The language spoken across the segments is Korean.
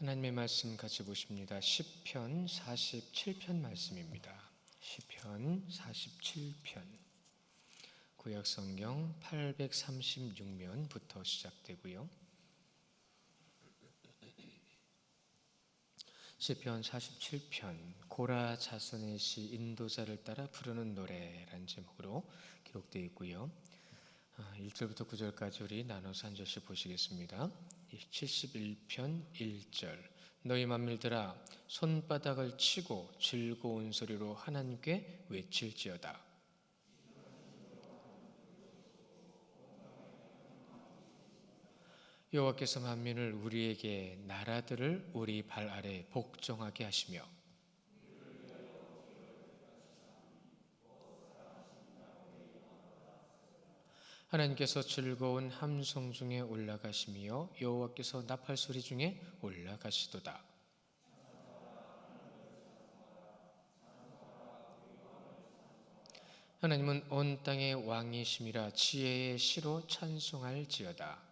하나님의 말씀 같이 보십니다. 시편 47편 말씀입니다. 시편 47편 구약성경 836면부터 시작되고요. 시편 47편 고라 자손의 시 인도자를 따라 부르는 노래라는 제목으로 기록되어 있고요. 1절부터 9절까지 우리 나눠서 한 절씩 보시겠습니다. 71편 1절 너희 만민들아 손바닥을 치고 즐거운 소리로 하나님께 외칠지어다. 여호와께서 만민을 우리에게 나라들을 우리 발 아래 복종하게 하시며 하나님께서 즐거운 함성 중에 올라가시며 여호와께서 나팔 소리 중에 올라가시도다. 하나님은 온 땅의 왕이심이라 지혜의 시로 찬송할지어다.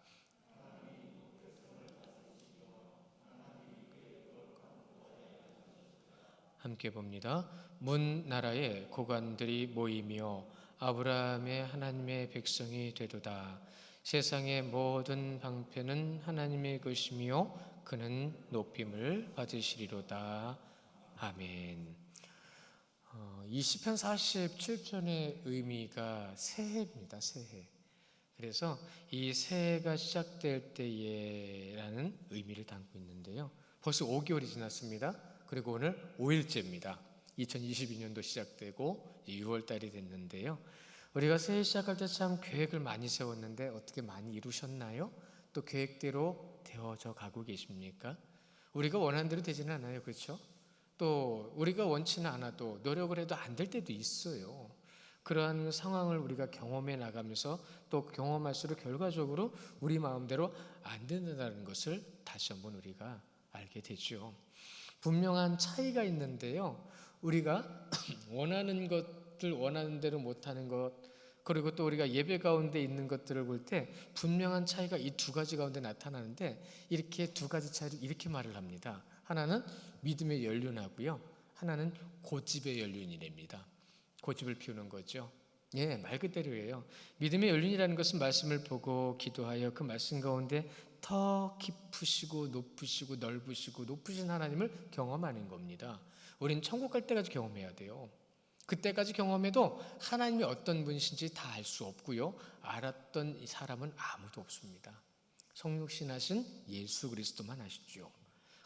함께 봅니다. 문 나라에 고관들이 모이며 아브라함의 하나님의 백성이 되도다. 세상의 모든 방패는 하나님의 것이며 그는 높임을 받으시리로다. 아멘. 이 시편 47편의 의미가 새해입니다. 새해. 그래서 이 새해가 시작될 때에라는 의미를 담고 있는데요. 벌써 5개월이 지났습니다. 그리고 오늘 5일째입니다. 2022년도 시작되고 6월 달이 됐는데요. 우리가 새해 시작할 때 참 계획을 많이 세웠는데 어떻게 많이 이루셨나요? 또 계획대로 되어져 가고 계십니까? 우리가 원하는 대로 되지는 않아요. 그렇죠? 또 우리가 원치는 않아도 노력을 해도 안 될 때도 있어요. 그러한 상황을 우리가 경험해 나가면서 또 경험할수록 결과적으로 우리 마음대로 안 된다는 것을 다시 한번 우리가 알게 되죠. 분명한 차이가 있는데요. 우리가 원하는 것들 원하는 대로 못하는 것, 그리고 또 우리가 예배 가운데 있는 것들을 볼 때 분명한 차이가 이 두 가지 가운데 나타나는데, 이렇게 두 가지 차이를 이렇게 말을 합니다. 하나는 믿음의 연륜하고요, 하나는 고집의 연륜이랍니다. 고집을 피우는 거죠. 예, 말 그대로예요. 믿음의 연륜이라는 것은 말씀을 보고 기도하여 그 말씀 가운데 더 깊으시고 높으시고 넓으시고 높으신 하나님을 경험하는 겁니다. 우린 천국 갈 때까지 경험해야 돼요. 그때까지 경험해도 하나님이 어떤 분이신지 다 알 수 없고요, 알았던 이 사람은 아무도 없습니다. 성육신하신 예수 그리스도만 아시죠.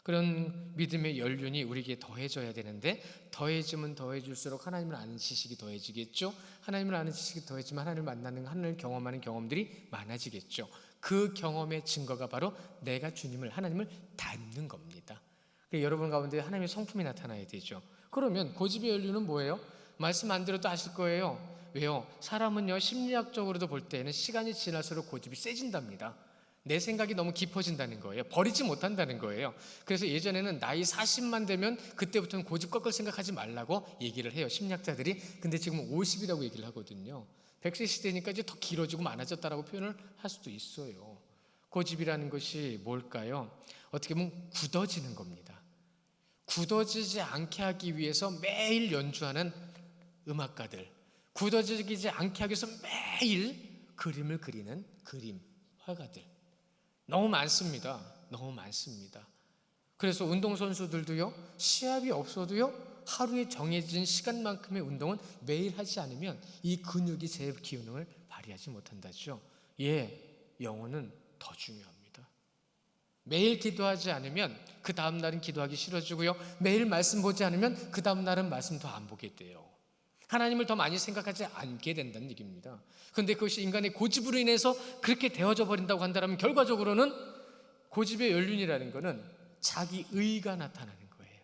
그런 믿음의 연륜이 우리에게 더해져야 되는데, 더해지면 더해질수록 하나님을 아는 지식이 더해지겠죠. 하나님을 아는 지식이 더해지면 하나님을 만나는, 하나님을 경험하는 경험들이 많아지겠죠. 그 경험의 증거가 바로 내가 주님을, 하나님을 닮는 겁니다. 여러분 가운데 하나님의 성품이 나타나야 되죠. 그러면 고집의 연륜은 뭐예요? 말씀 안 들어도 아실 거예요. 왜요? 사람은요, 심리학적으로도 볼 때는 시간이 지날수록 고집이 세진답니다. 내 생각이 너무 깊어진다는 거예요. 버리지 못한다는 거예요. 그래서 예전에는 나이 40만 되면 그때부터는 고집 꺾을 생각하지 말라고 얘기를 해요, 심리학자들이. 근데 지금 50이라고 얘기를 하거든요. 100세 시대니까 이제 더 길어지고 많아졌다라고 표현을 할 수도 있어요. 고집이라는 것이 뭘까요? 어떻게 보면 굳어지는 겁니다. 굳어지지 않게 하기 위해서 매일 연주하는 음악가들, 굳어지지 않게 하기 위해서 매일 그림을 그리는 그림 화가들 너무 많습니다. 너무 많습니다. 그래서 운동선수들도요, 시합이 없어도요, 하루에 정해진 시간만큼의 운동은 매일 하지 않으면 이 근육이 제 기능을 발휘하지 못한다죠. 예, 영혼은 더 중요합니다. 매일 기도하지 않으면 그 다음 날은 기도하기 싫어지고요, 매일 말씀 보지 않으면 그 다음 날은 말씀 더 안 보게 돼요. 하나님을 더 많이 생각하지 않게 된다는 얘기입니다. 그런데 그것이 인간의 고집으로 인해서 그렇게 되어져 버린다고 한다면, 결과적으로는 고집의 연륜이라는 것은 자기 의가 나타나는 거예요.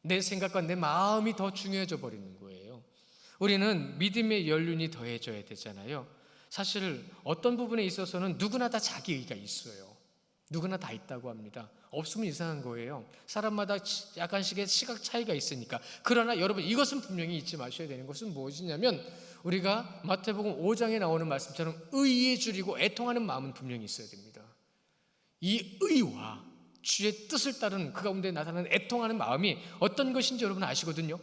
내 생각과 내 마음이 더 중요해져 버리는 거예요. 우리는 믿음의 연륜이 더해져야 되잖아요. 사실 어떤 부분에 있어서는 누구나 다 자기 의가 있어요. 누구나 다 있다고 합니다. 없으면 이상한 거예요. 사람마다 약간씩의 시각 차이가 있으니까. 그러나 여러분, 이것은 분명히 잊지 마셔야 되는 것은 무엇이냐면, 우리가 마태복음 5장에 나오는 말씀처럼 의에 줄이고 애통하는 마음은 분명히 있어야 됩니다. 이 의와 주의 뜻을 따르는 그 가운데 나타나는 애통하는 마음이 어떤 것인지 여러분 아시거든요.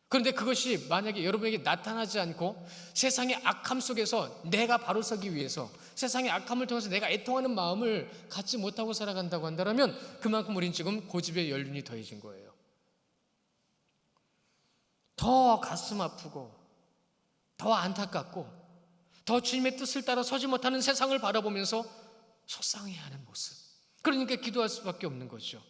그런데 그것이 만약에 여러분에게 나타나지 않고 세상의 악함 속에서 내가 바로 서기 위해서 세상의 악함을 통해서 내가 애통하는 마음을 갖지 못하고 살아간다고 한다면 그만큼 우린 지금 고집의 연륜이 더해진 거예요. 더 가슴 아프고 더 안타깝고 더 주님의 뜻을 따라 서지 못하는 세상을 바라보면서 속상해하는 모습. 그러니까 기도할 수밖에 없는 거죠.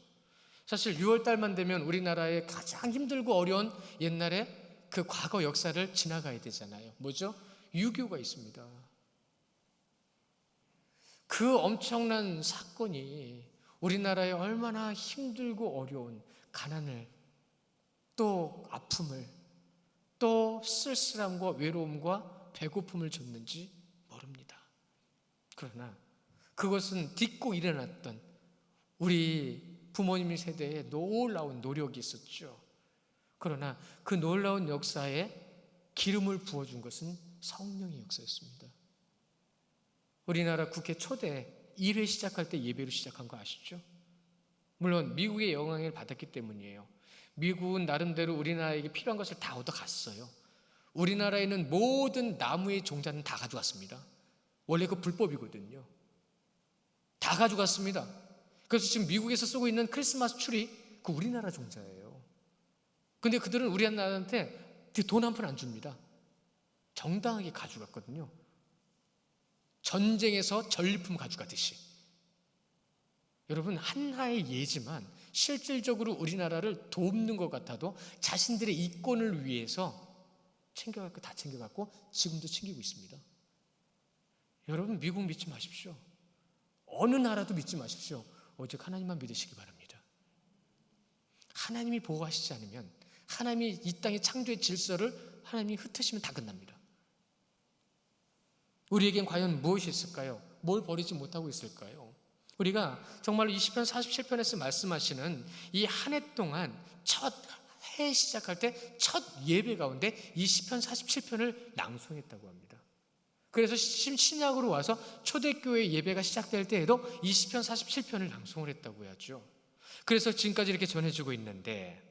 사실 6월달만 되면 우리나라의 가장 힘들고 어려운 옛날에 그 과거 역사를 지나가야 되잖아요. 뭐죠? 유교가 있습니다. 그 엄청난 사건이 우리나라에 얼마나 힘들고 어려운 가난을, 또 아픔을, 또 쓸쓸함과 외로움과 배고픔을 줬는지 모릅니다. 그러나 그것은 딛고 일어났던 우리 부모님 세대에 놀라운 노력이 있었죠. 그러나 그 놀라운 역사에 기름을 부어준 것은 성령의 역사였습니다. 우리나라 국회 초대 1회 시작할 때 예배로 시작한 거 아시죠? 물론 미국의 영향을 받았기 때문이에요. 미국은 나름대로 우리나라에게 필요한 것을 다 얻어갔어요. 우리나라에는 모든 나무의 종자는 다 가져갔습니다. 원래 그 불법이거든요. 다 가져갔습니다. 그래서 지금 미국에서 쓰고 있는 크리스마스 트리 그 우리나라 종자예요. 근데 그들은 우리나라한테 돈 한 푼 안 줍니다. 정당하게 가져갔거든요. 전쟁에서 전리품 가져가듯이. 여러분, 한하의 예지만 실질적으로 우리나라를 돕는 것 같아도 자신들의 이권을 위해서 챙겨갈 거 다 챙겨갔고 지금도 챙기고 있습니다. 여러분, 미국 믿지 마십시오. 어느 나라도 믿지 마십시오. 오직 하나님만 믿으시기 바랍니다. 하나님이 보호하시지 않으면, 하나님이 이 땅의 창조의 질서를 하나님이 흩으시면 다 끝납니다. 우리에겐 과연 무엇이 있을까요? 뭘 버리지 못하고 있을까요? 우리가 정말로 이 시편 47편에서 말씀하시는 이 한 해 동안 첫 해 시작할 때 첫 예배 가운데 이 시편 47편을 낭송했다고 합니다. 그래서 신약으로 와서 초대교회 예배가 시작될 때에도 이 시편 47편을 낭송을 했다고 하죠. 그래서 지금까지 이렇게 전해주고 있는데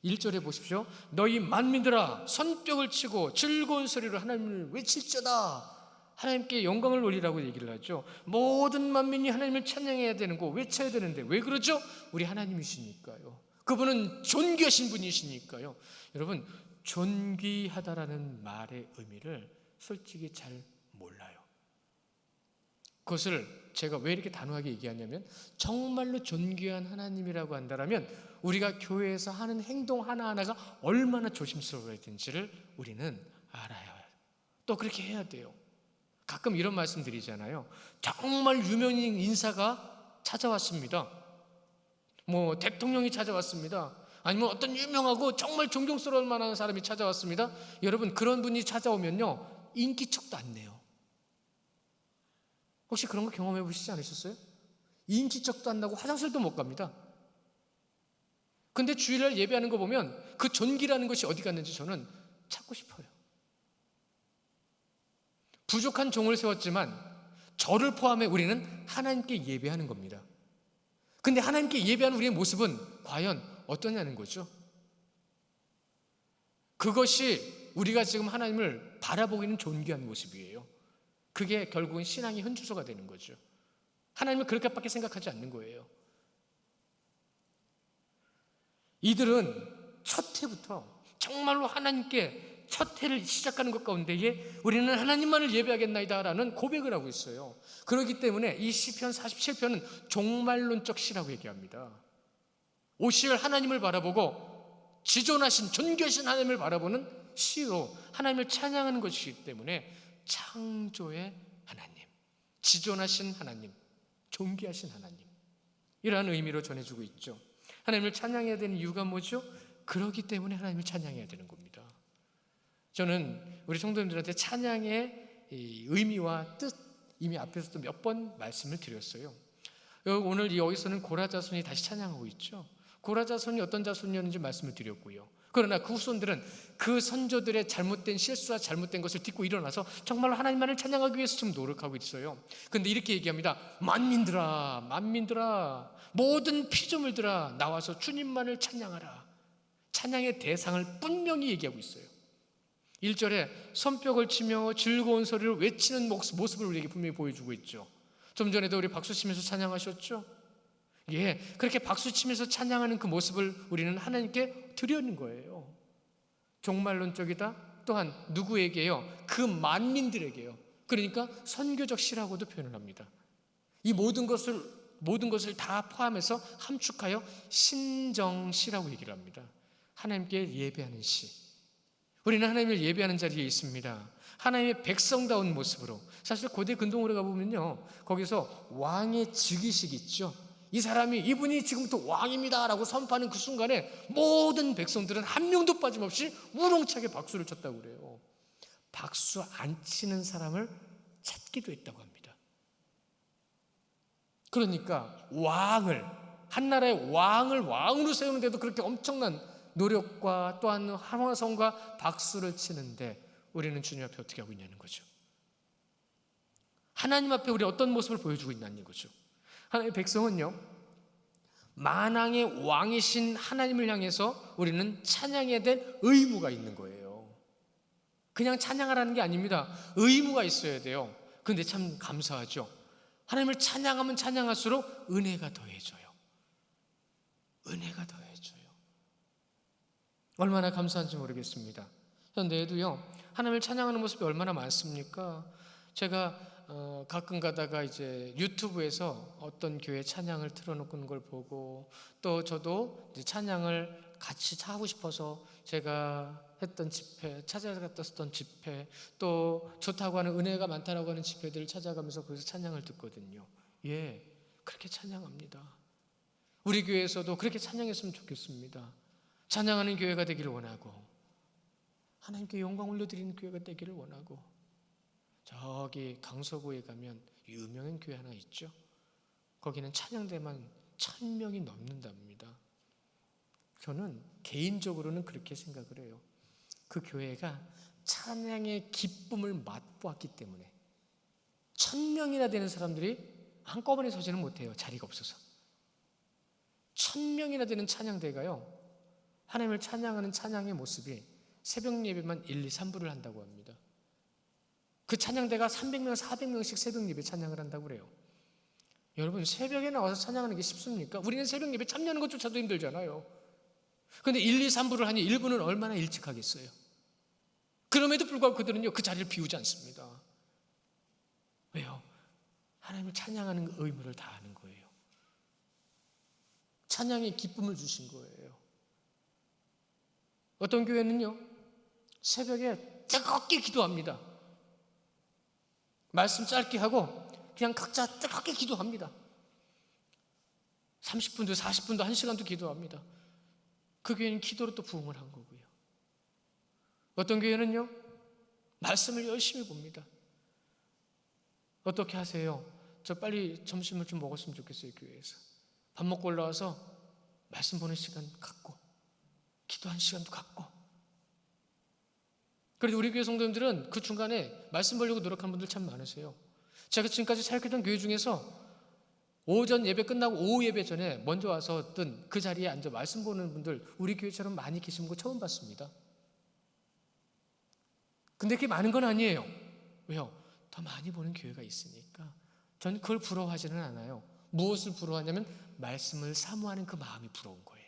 1절에 보십시오. 너희 만민들아 손뼉을 치고 즐거운 소리로 하나님을 외칠지어다. 하나님께 영광을 올리라고 얘기를 하죠. 모든 만민이 하나님을 찬양해야 되는 거, 외쳐야 되는데 왜 그러죠? 우리 하나님이시니까요. 그분은 존귀하신 분이시니까요. 여러분, 존귀하다라는 말의 의미를 솔직히 잘 몰라요. 그것을 제가 왜 이렇게 단호하게 얘기하냐면, 정말로 존귀한 하나님이라고 한다면 우리가 교회에서 하는 행동 하나하나가 얼마나 조심스러워야 되는지를 우리는 알아야 해요. 또 그렇게 해야 돼요. 가끔 이런 말씀 드리잖아요. 정말 유명인 인사가 찾아왔습니다. 뭐 대통령이 찾아왔습니다. 아니면 어떤 유명하고 정말 존경스러울 만한 사람이 찾아왔습니다. 여러분, 그런 분이 찾아오면요, 인기척도 안 내요. 혹시 그런 거 경험해 보시지 않으셨어요? 인기척도 안 나고 화장실도 못 갑니다. 근데 주일날 예배하는 거 보면 그 존귀라는 것이 어디 갔는지 저는 찾고 싶어요. 부족한 종을 세웠지만 저를 포함해 우리는 하나님께 예배하는 겁니다. 근데 하나님께 예배하는 우리의 모습은 과연 어떠냐는 거죠. 그것이 우리가 지금 하나님을 바라보고 있는 존귀한 모습이에요. 그게 결국은 신앙의 현주소가 되는 거죠. 하나님을 그렇게밖에 생각하지 않는 거예요. 이들은 첫 해부터 정말로 하나님께 첫 해를 시작하는 것 가운데에 우리는 하나님만을 예배하겠나이다라는 고백을 하고 있어요. 그렇기 때문에 이 시편 47편은 종말론적 시라고 얘기합니다. 오실 하나님을 바라보고 지존하신 존귀하신 하나님을 바라보는 시로 하나님을 찬양하는 것이기 때문에 창조의 하나님, 지존하신 하나님, 존귀하신 하나님, 이라는 의미로 전해주고 있죠. 하나님을 찬양해야 되는 이유가 뭐죠? 그렇기 때문에 하나님을 찬양해야 되는 겁니다. 저는 우리 성도님들한테 찬양의 의미와 뜻 이미 앞에서도 몇 번 말씀을 드렸어요. 오늘 여기서는 고라 자손이 다시 찬양하고 있죠. 고라 자손이 어떤 자손이었는지 말씀을 드렸고요. 그러나 그 후손들은 그 선조들의 잘못된 실수와 잘못된 것을 딛고 일어나서 정말로 하나님만을 찬양하기 위해서 지금 노력하고 있어요. 그런데 이렇게 얘기합니다. 만민들아, 만민들아, 모든 피조물들아, 나와서 주님만을 찬양하라. 찬양의 대상을 분명히 얘기하고 있어요. 1절에 손뼉을 치며 즐거운 소리를 외치는 모습을 우리에게 분명히 보여주고 있죠. 좀 전에도 우리 박수 치면서 찬양하셨죠? 예, 그렇게 박수 치면서 찬양하는 그 모습을 우리는 하나님께 드리는 거예요. 종말론적이다. 또한 누구에게요? 그 만민들에게요. 그러니까 선교적 시라고도 표현을 합니다. 이 모든 것을 다 포함해서 함축하여 신정시라고 얘기를 합니다. 하나님께 예배하는 시. 우리는 하나님을 예배하는 자리에 있습니다. 하나님의 백성다운 모습으로. 사실 고대 근동으로 가보면요, 거기서 왕의 즉위식 있죠. 이분이 지금부터 왕입니다 라고 선포하는 그 순간에 모든 백성들은 한 명도 빠짐없이 우렁차게 박수를 쳤다고 그래요. 박수 안 치는 사람을 찾기도 했다고 합니다. 그러니까 한 나라의 왕을 왕으로 세우는데도 그렇게 엄청난 노력과 또한 환호성과 박수를 치는데 우리는 주님 앞에 어떻게 하고 있냐는 거죠. 하나님 앞에 우리 어떤 모습을 보여주고 있냐는 거죠. 하나님의 백성은요, 만왕의 왕이신 하나님을 향해서 우리는 찬양해야 될 의무가 있는 거예요. 그냥 찬양하라는 게 아닙니다. 의무가 있어야 돼요. 그런데 참 감사하죠. 하나님을 찬양하면 찬양할수록 은혜가 더해져요. 은혜가 더해져요. 얼마나 감사한지 모르겠습니다. 현대에도요, 하나님을 찬양하는 모습이 얼마나 많습니까? 제가 가끔 가다가 이제 유튜브에서 어떤 교회 찬양을 틀어놓는 걸 보고, 또 저도 이제 찬양을 같이 하고 싶어서 제가 했던 집회, 찾아갔던 집회, 또 좋다고 하는 은혜가 많다라고 하는 집회들을 찾아가면서 거기서 찬양을 듣거든요. 예, 그렇게 찬양합니다. 우리 교회에서도 그렇게 찬양했으면 좋겠습니다. 찬양하는 교회가 되기를 원하고, 하나님께 영광 올려드리는 교회가 되기를 원하고, 저기 강서구에 가면 유명한 교회 하나 있죠. 거기는 찬양대만 1000명이 넘는답니다. 저는 개인적으로는 그렇게 생각을 해요. 그 교회가 찬양의 기쁨을 맛보았기 때문에 1000명이나 되는 사람들이 한꺼번에 서지는 못해요. 자리가 없어서. 1000명이나 되는 찬양대가요, 하나님을 찬양하는 찬양의 모습이 새벽 예배만 1, 2, 3부를 한다고 합니다. 그 찬양대가 300명, 400명씩 새벽 예배 찬양을 한다고 그래요. 여러분, 새벽에 나와서 찬양하는 게 쉽습니까? 우리는 새벽 예배 참여하는 것조차도 힘들잖아요. 그런데 1, 2, 3부를 하니 1부는 얼마나 일찍 하겠어요? 그럼에도 불구하고 그들은요, 그 자리를 비우지 않습니다. 왜요? 하나님을 찬양하는 의무를 다하는 거예요. 찬양의 기쁨을 주신 거예요. 어떤 교회는요, 새벽에 뜨겁게 기도합니다. 말씀 짧게 하고 그냥 각자 뜨겁게 기도합니다. 30분도 40분도 1시간도 기도합니다. 그 교회는 기도로 또 부흥을 한 거고요. 어떤 교회는요, 말씀을 열심히 봅니다. 어떻게 하세요? 저 빨리 점심을 좀 먹었으면 좋겠어요. 교회에서 밥 먹고 올라와서 말씀 보는 시간 갖고 기도한 시간도 갖고. 그래도 우리 교회 성도님들은 그 중간에 말씀 보려고 노력하는 분들 참 많으세요. 제가 지금까지 사역했던 교회 중에서 오전 예배 끝나고 오후 예배 전에 먼저 와서 어떤 그 자리에 앉아 말씀 보는 분들 우리 교회처럼 많이 계신 거 처음 봤습니다. 근데 그게 많은 건 아니에요. 왜요? 더 많이 보는 교회가 있으니까. 저는 그걸 부러워하지는 않아요. 무엇을 부러워하냐면 말씀을 사모하는 그 마음이 부러운 거예요.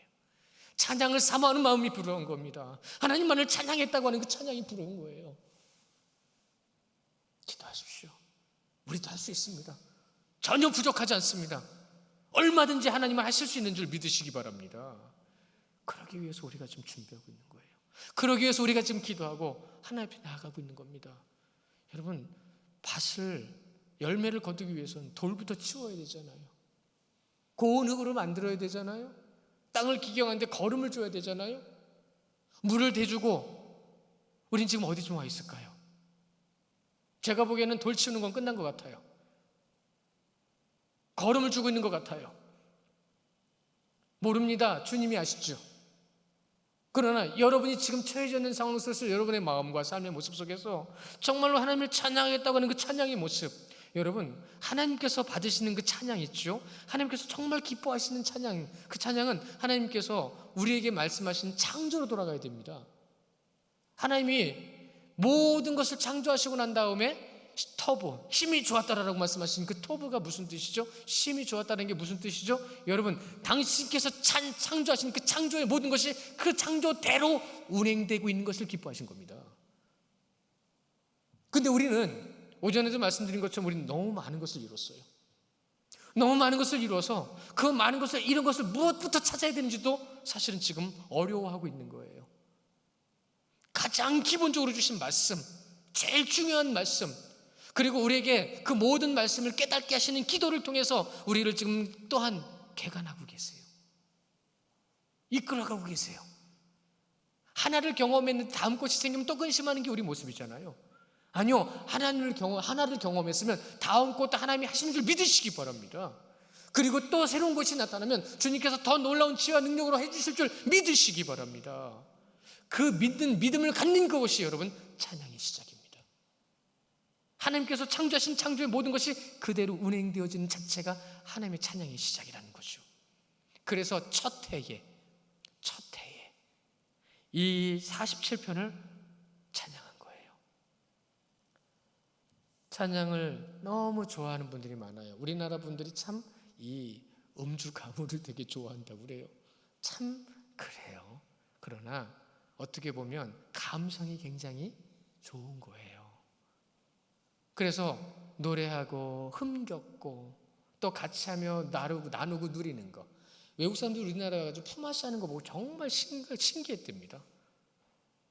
찬양을 사모하는 마음이 부러운 겁니다. 하나님만을 찬양했다고 하는 그 찬양이 부러운 거예요. 기도하십시오. 우리도 할 수 있습니다. 전혀 부족하지 않습니다. 얼마든지 하나님은 하실 수 있는 줄 믿으시기 바랍니다. 그러기 위해서 우리가 지금 준비하고 있는 거예요. 그러기 위해서 우리가 지금 기도하고 하나님 앞에 나아가고 있는 겁니다. 여러분, 열매를 거두기 위해서는 돌부터 치워야 되잖아요. 고운 흙으로 만들어야 되잖아요. 땅을 기경하는데 거름을 줘야 되잖아요. 물을 대주고 우린 지금 어디쯤 와 있을까요? 제가 보기에는 돌 치우는 건 끝난 것 같아요. 거름을 주고 있는 것 같아요. 모릅니다. 주님이 아시죠. 그러나 여러분이 지금 처해져 있는 상황 속에서 여러분의 마음과 삶의 모습 속에서 정말로 하나님을 찬양하겠다고 하는 그 찬양의 모습, 여러분 하나님께서 받으시는 그 찬양 있죠? 하나님께서 정말 기뻐하시는 찬양, 그 찬양은 하나님께서 우리에게 말씀하신 창조로 돌아가야 됩니다. 하나님이 모든 것을 창조하시고 난 다음에 터보, 힘이 좋았다라고 말씀하신 그 터보가 무슨 뜻이죠? 힘이 좋았다는 게 무슨 뜻이죠? 여러분, 당신께서 창조하신 그 창조의 모든 것이 그 창조대로 운행되고 있는 것을 기뻐하신 겁니다. 근데 우리는 오전에도 말씀드린 것처럼 우리는 너무 많은 것을 이뤘어요. 너무 많은 것을 이뤄서 그 많은 것을 이룬 것을 무엇부터 찾아야 되는지도 사실은 지금 어려워하고 있는 거예요. 가장 기본적으로 주신 말씀, 제일 중요한 말씀, 그리고 우리에게 그 모든 말씀을 깨닫게 하시는 기도를 통해서 우리를 지금 또한 개간하고 계세요. 이끌어가고 계세요. 하나를 경험했는데 다음 것이 생기면 또 근심하는 게 우리 모습이잖아요. 아니요, 하나를 경험했으면 다음 것도 하나님이 하시는 줄 믿으시기 바랍니다. 그리고 또 새로운 것이 나타나면 주님께서 더 놀라운 지혜와 능력으로 해주실 줄 믿으시기 바랍니다. 그 믿음을 갖는 그것이 여러분 찬양의 시작입니다. 하나님께서 창조하신 창조의 모든 것이 그대로 운행되어지는 자체가 하나님의 찬양의 시작이라는 거죠. 그래서 첫 해에 이 47편을 찬양한 거예요. 찬양을 너무 좋아하는 분들이 많아요. 우리나라 분들이 참 이 음주 가무를 되게 좋아한다고 그래요. 참 그래요. 그러나 어떻게 보면 감성이 굉장히 좋은 거예요. 그래서 노래하고 흥겹고 또 같이 하며 나누고 누리는 거. 외국 사람들이 우리나라 가지고 품앗이 하는 거 보고 정말 신기했답니다.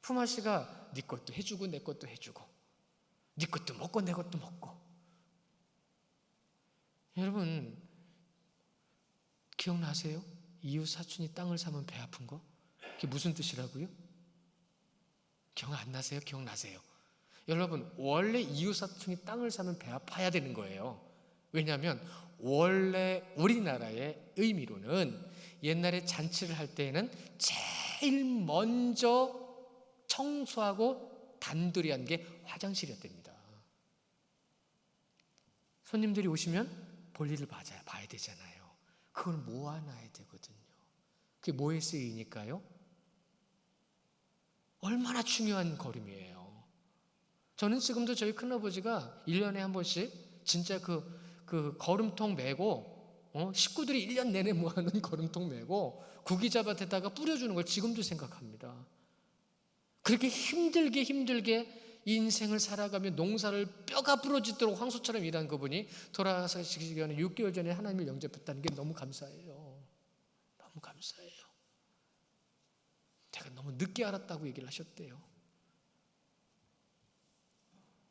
품앗이가 네 것도 해주고 내 것도 해주고 네 것도 먹고 내 것도 먹고. 여러분 기억나세요? 이웃 사촌이 땅을 사면 배 아픈 거? 그게 무슨 뜻이라고요? 기억 안 나세요? 기억나세요? 여러분 원래 이웃 사촌이 땅을 사면 배 아파야 되는 거예요. 왜냐하면 원래 우리나라의 의미로는 옛날에 잔치를 할 때에는 제일 먼저 청소하고 단둘이 한 게 화장실이었답니다. 손님들이 오시면 볼일을 봐야 되잖아요. 그걸 모아놔야 되거든요. 그게 뭐에 쓰이니까요? 얼마나 중요한 걸음이에요. 저는 지금도 저희 큰아버지가 1년에 한 번씩 진짜 그 걸음통 메고 식구들이 1년 내내 모아놓은 걸음통 메고 구기자밭에다가 뿌려주는 걸 지금도 생각합니다. 그렇게 힘들게 인생을 살아가며 농사를 뼈가 부러지도록 황소처럼 일한 그분이 돌아가시기 전에 6개월 전에 하나님을 영접했다는 게 너무 감사해요. 너무 감사해요. 제가 너무 늦게 알았다고 얘기를 하셨대요.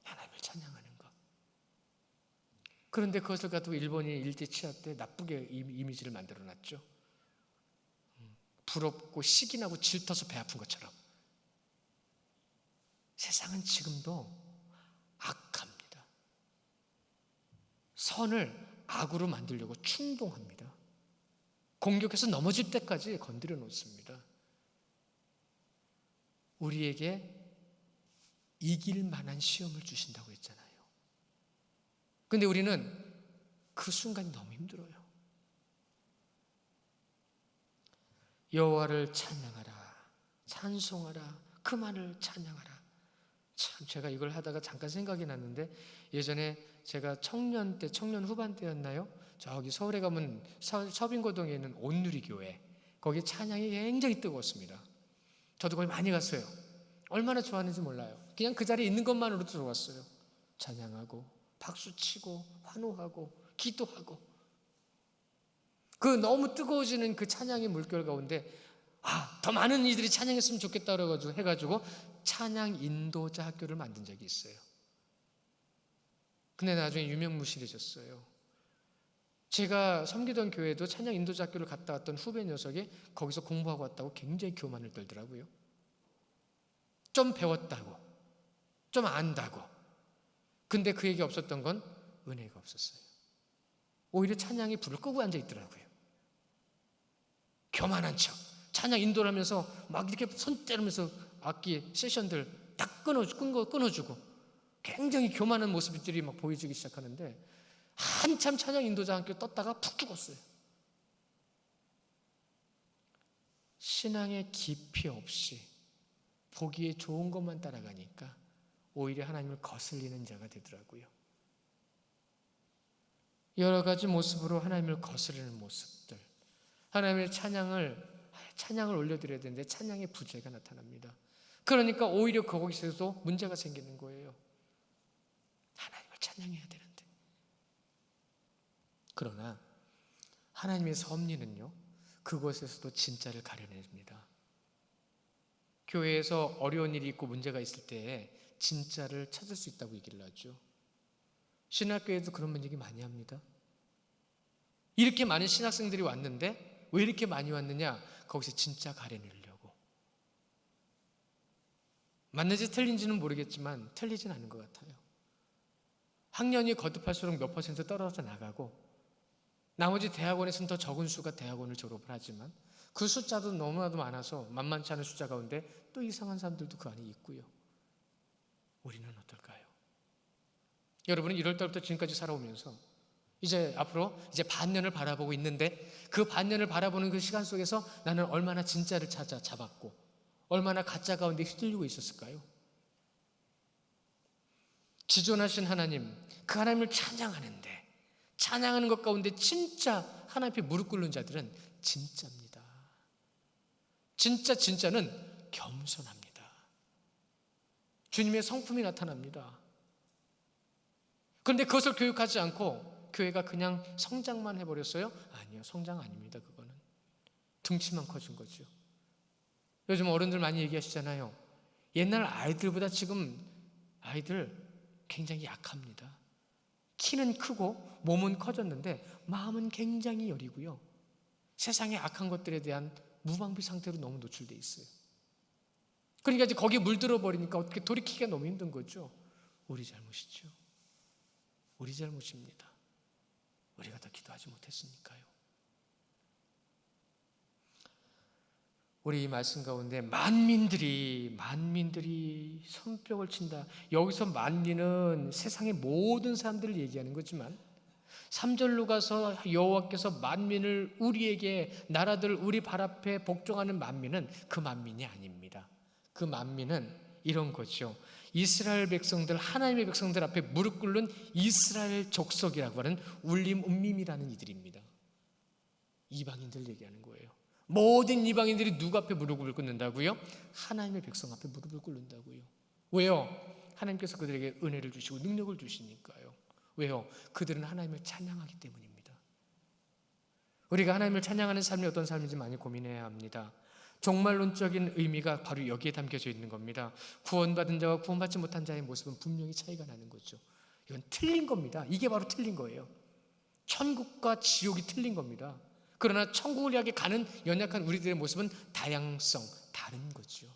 하나님을 찬양하는 것. 그런데 그것을 가지고 일본이 일제 치하 때 나쁘게 이미지를 만들어놨죠. 부럽고 시기나고 질투서 배 아픈 것처럼. 세상은 지금도 악합니다. 선을 악으로 만들려고 충동합니다. 공격해서 넘어질 때까지 건드려 놓습니다. 우리에게 이길 만한 시험을 주신다고 했잖아요. 그런데 우리는 그 순간이 너무 힘들어요. 여호와를 찬양하라, 찬송하라, 그만을 찬양하라. 참 제가 이걸 하다가 잠깐 생각이 났는데 예전에 제가 청년 후반 때였나요? 저기 서울에 가면 서빙고동에 있는 온누리교회 거기 찬양이 굉장히 뜨거웠습니다. 저도 거기 많이 갔어요. 얼마나 좋아하는지 몰라요. 그냥 그 자리에 있는 것만으로도 좋았어요. 찬양하고 박수치고 환호하고 기도하고 그 너무 뜨거워지는 그 찬양의 물결 가운데 더 많은 이들이 찬양했으면 좋겠다 해가지고 찬양 인도자 학교를 만든 적이 있어요. 근데 나중에 유명무실해졌어요. 제가 섬기던 교회도 찬양 인도자 학교를 갔다 왔던 후배 녀석이 거기서 공부하고 왔다고 굉장히 교만을 떨더라고요. 좀 배웠다고, 좀 안다고. 근데 그에게 없었던 건 은혜가 없었어요. 오히려 찬양이 불을 끄고 앉아 있더라고요. 교만한 척. 찬양 인도를 하면서 막 이렇게 손 때리면서 악기 세션들 딱 끊어주고 굉장히 교만한 모습들이 막 보여지기 시작하는데 한참 찬양 인도자 함께 떴다가 푹 죽었어요. 신앙의 깊이 없이 보기에 좋은 것만 따라가니까 오히려 하나님을 거슬리는 자가 되더라고요. 여러 가지 모습으로 하나님을 거스르는 모습들, 하나님의 찬양을 올려드려야 되는데 찬양의 부재가 나타납니다. 그러니까 오히려 거기서도 문제가 생기는 거예요. 하나님을 찬양해야 되는데. 그러나 하나님의 섭리는요, 그곳에서도 진짜를 가려냅니다. 교회에서 어려운 일이 있고 문제가 있을 때에 진짜를 찾을 수 있다고 얘기를 하죠. 신학교에도 그런 얘기 많이 합니다. 이렇게 많은 신학생들이 왔는데 왜 이렇게 많이 왔느냐? 거기서 진짜 가려내려고. 맞는지 틀린지는 모르겠지만 틀리진 않은 것 같아요. 학년이 거듭할수록 몇 퍼센트 떨어져 나가고 나머지 대학원에서는 더 적은 수가 대학원을 졸업을 하지만 그 숫자도 너무나도 많아서 만만치 않은 숫자 가운데 또 이상한 사람들도 그 안에 있고요. 우리는 어떨까요? 여러분은 1월 달부터 지금까지 살아오면서 이제 앞으로 이제 반년을 바라보고 있는데 그 반년을 바라보는 그 시간 속에서 나는 얼마나 진짜를 잡았고 얼마나 가짜 가운데 휘둘리고 있었을까요? 지존하신 하나님, 그 하나님을 찬양하는데 찬양하는 것 가운데 진짜 하나님 앞에 무릎 꿇는 자들은 진짜입니다. 진짜는 겸손합니다. 주님의 성품이 나타납니다. 그런데 그것을 교육하지 않고 교회가 그냥 성장만 해버렸어요? 아니요, 성장 아닙니다. 그거는 등치만 커진 거죠. 요즘 어른들 많이 얘기하시잖아요. 옛날 아이들보다 지금 아이들 굉장히 약합니다. 키는 크고 몸은 커졌는데 마음은 굉장히 여리고요. 세상의 악한 것들에 대한 무방비 상태로 너무 노출되어 있어요. 그러니까 이제 거기에 물들어 버리니까 어떻게 돌이키기가 너무 힘든 거죠. 우리 잘못이죠. 우리 잘못입니다. 우리가 더 기도하지 못했으니까요. 우리 이 말씀 가운데 만민들이 손뼉을 친다. 여기서 만민은 세상의 모든 사람들을 얘기하는 거지만 3절로 가서 여호와께서 만민을 우리에게 나라들 우리 발 앞에 복종하는 만민은 그 만민이 아닙니다. 그 만민은 이런 거죠. 이스라엘 백성들, 하나님의 백성들 앞에 무릎 꿇는 이스라엘 족속이라고 하는 울림 움밈이라는 이들입니다. 이방인들 얘기하는 거예요. 모든 이방인들이 누구 앞에 무릎을 꿇는다고요? 하나님의 백성 앞에 무릎을 꿇는다고요. 왜요? 하나님께서 그들에게 은혜를 주시고 능력을 주시니까요. 왜요? 그들은 하나님을 찬양하기 때문입니다. 우리가 하나님을 찬양하는 삶이 어떤 삶인지 많이 고민해야 합니다. 종말론적인 의미가 바로 여기에 담겨져 있는 겁니다. 구원받은 자와 구원받지 못한 자의 모습은 분명히 차이가 나는 거죠. 이건 틀린 겁니다. 이게 바로 틀린 거예요. 천국과 지옥이 틀린 겁니다. 그러나 천국을 향해 가는 연약한 우리들의 모습은 다양성, 다른 거죠.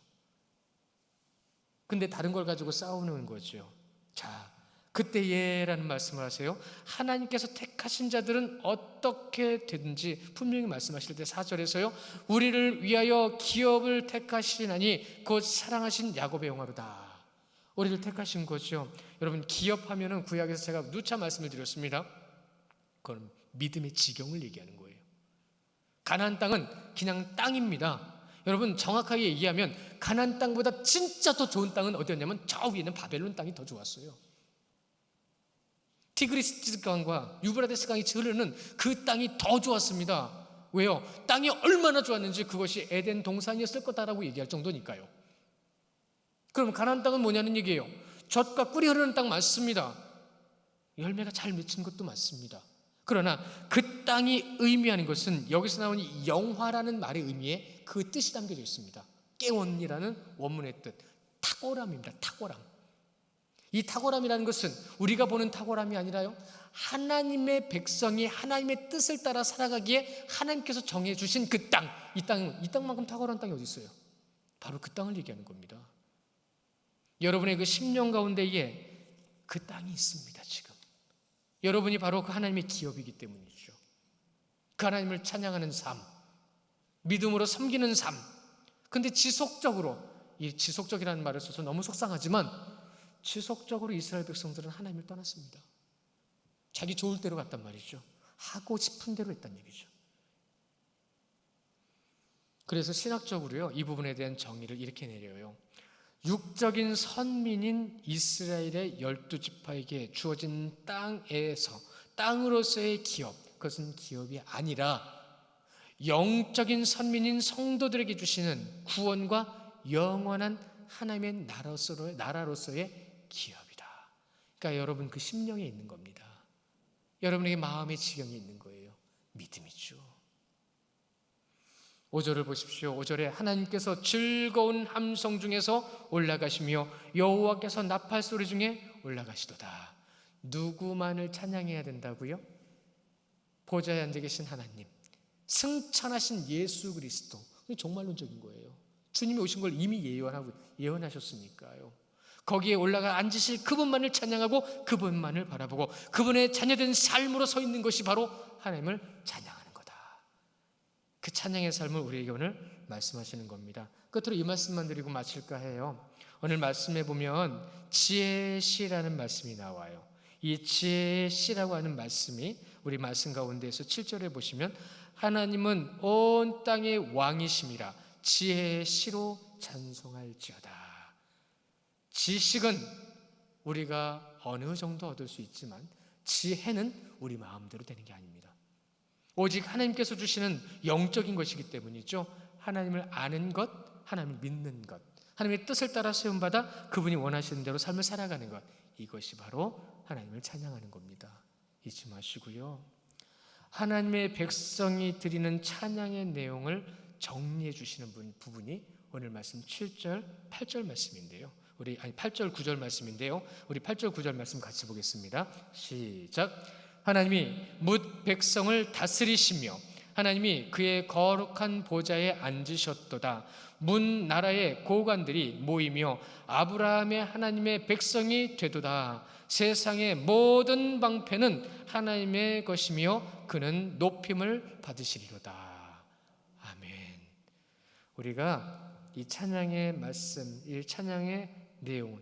근데 다른 걸 가지고 싸우는 거죠. 자, 그때에라는 말씀을 하세요. 하나님께서 택하신 자들은 어떻게 되든지 분명히 말씀하실 때 4절에서요. 우리를 위하여 기업을 택하시나니 곧 사랑하신 야곱의 영화로다. 우리를 택하신 거죠. 여러분, 기업하면은 구약에서 제가 누차 말씀을 드렸습니다. 그건 믿음의 지경을 얘기하는 거예요. 가나안 땅은 그냥 땅입니다. 여러분, 정확하게 얘기하면 가나안 땅보다 진짜 더 좋은 땅은 어디였냐면 저 위에는 바벨론 땅이 더 좋았어요. 티그리스 강과 유브라데스 강이 흐르는 그 땅이 더 좋았습니다. 왜요? 땅이 얼마나 좋았는지 그것이 에덴 동산이었을 거다라고 얘기할 정도니까요. 그럼 가나안 땅은 뭐냐는 얘기예요. 젖과 꿀이 흐르는 땅 맞습니다. 열매가 잘 맺힌 것도 맞습니다. 그러나 그 땅이 의미하는 것은 여기서 나온 영화라는 말의 의미에 그 뜻이 담겨져 있습니다. 깨원이라는 원문의 뜻, 탁월함입니다. 탁월함. 이 탁월함이라는 것은 우리가 보는 탁월함이 아니라요, 하나님의 백성이 하나님의 뜻을 따라 살아가기에 하나님께서 정해주신 그 땅, 이 땅만큼 탁월한 땅이 어디 있어요? 바로 그 땅을 얘기하는 겁니다. 여러분의 그 10년 가운데에 그 땅이 있습니다. 지금 여러분이 바로 그 하나님의 기업이기 때문이죠. 그 하나님을 찬양하는 삶, 믿음으로 섬기는 삶. 근데 지속적으로, 이 지속적이라는 말을 써서 너무 속상하지만 지속적으로 이스라엘 백성들은 하나님을 떠났습니다. 자기 좋을 대로 갔단 말이죠. 하고 싶은 대로 했단 얘기죠. 그래서 신학적으로요, 이 부분에 대한 정의를 이렇게 내려요. 육적인 선민인 이스라엘의 12지파에게 주어진 땅으로서의 기업, 그것은 기업이 아니라 영적인 선민인 성도들에게 주시는 구원과 영원한 하나님의 나라로서의 기업이다. 그러니까 여러분 그 심령에 있는 겁니다. 여러분에게 마음의 지경이 있는 거예요. 믿음이죠. 5절을 보십시오. 5절에 하나님께서 즐거운 함성 중에서 올라가시며 여호와께서 나팔 소리 중에 올라가시도다. 누구만을 찬양해야 된다고요? 보좌에 앉아 계신 하나님, 승천하신 예수 그리스도. 정말론적인 거예요. 주님이 오신 걸 이미 예언하셨으니까요. 거기에 올라가 앉으실 그분만을 찬양하고 그분만을 바라보고 그분의 자녀된 삶으로 서 있는 것이 바로 하나님을 찬양하는 거다. 그 찬양의 삶을 우리에게 오늘 말씀하시는 겁니다. 끝으로 이 말씀만 드리고 마칠까 해요. 오늘 말씀에 보면 지혜의 씨라는 말씀이 나와요. 이 지혜의 씨라고 하는 말씀이 우리 말씀 가운데에서 7절에 보시면 하나님은 온 땅의 왕이심이라 지혜의 씨로 찬송할지어다. 지식은 우리가 어느 정도 얻을 수 있지만 지혜는 우리 마음대로 되는 게 아닙니다. 오직 하나님께서 주시는 영적인 것이기 때문이죠. 하나님을 아는 것, 하나님을 믿는 것, 하나님의 뜻을 따라 세움받아 그분이 원하시는 대로 삶을 살아가는 것, 이것이 바로 하나님을 찬양하는 겁니다. 잊지 마시고요. 하나님의 백성이 드리는 찬양의 내용을 정리해 주시는 부분이 오늘 말씀 7절, 8절 말씀인데요. 8절, 9절 말씀인데요. 우리 8절, 9절 말씀 같이 보겠습니다. 시작. 하나님이 뭇 백성을 다스리시며 하나님이 그의 거룩한 보좌에 앉으셨도다. 문 나라의 고관들이 모이며 아브라함의 하나님의 백성이 되도다. 세상의 모든 방패는 하나님의 것이며 그는 높임을 받으시리로다. 아멘. 우리가 이 찬양의 말씀, 이 찬양의 내용은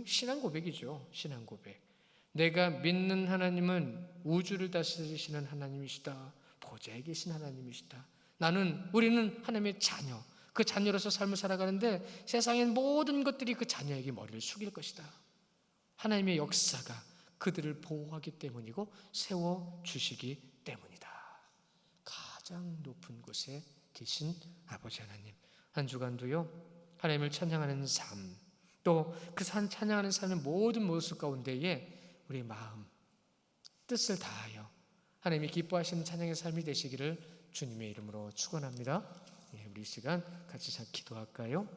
신앙 고백이죠. 신앙 고백. 내가 믿는 하나님은 우주를 다스리시는 하나님이시다. 보좌에 계신 하나님이시다. 우리는 하나님의 자녀, 그 자녀로서 삶을 살아가는데 세상의 모든 것들이 그 자녀에게 머리를 숙일 것이다. 하나님의 역사가 그들을 보호하기 때문이고 세워주시기 때문이다. 가장 높은 곳에 계신 아버지 하나님, 한 주간도요 하나님을 찬양하는 삶, 또 그 찬양하는 삶의 모든 모습 가운데에 우리의 마음, 뜻을 다하여 하나님이 기뻐하시는 찬양의 삶이 되시기를 주님의 이름으로 축원합니다. 우리 이 시간 같이 기도할까요?